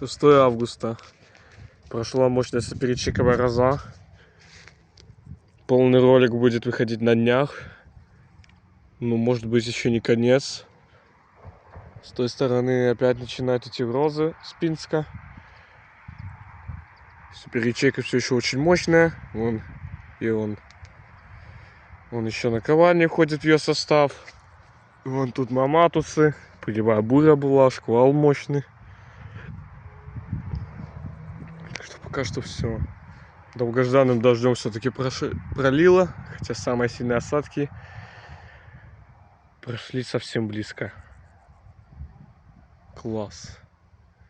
6 августа. Прошла мощная перечиковая гроза. Полный ролик будет выходить на днях. Ну, может быть, еще не конец. С той стороны опять начинают идти грозы с Пинска. Суперячейка все еще очень мощная. Вон еще наковальня входит в ее состав. Вон тут маматусы. Полевая буря была, шквал мощный. Так что пока что все. Долгожданным дождем все-таки пролило. Хотя самые сильные осадки прошли совсем близко. Класс.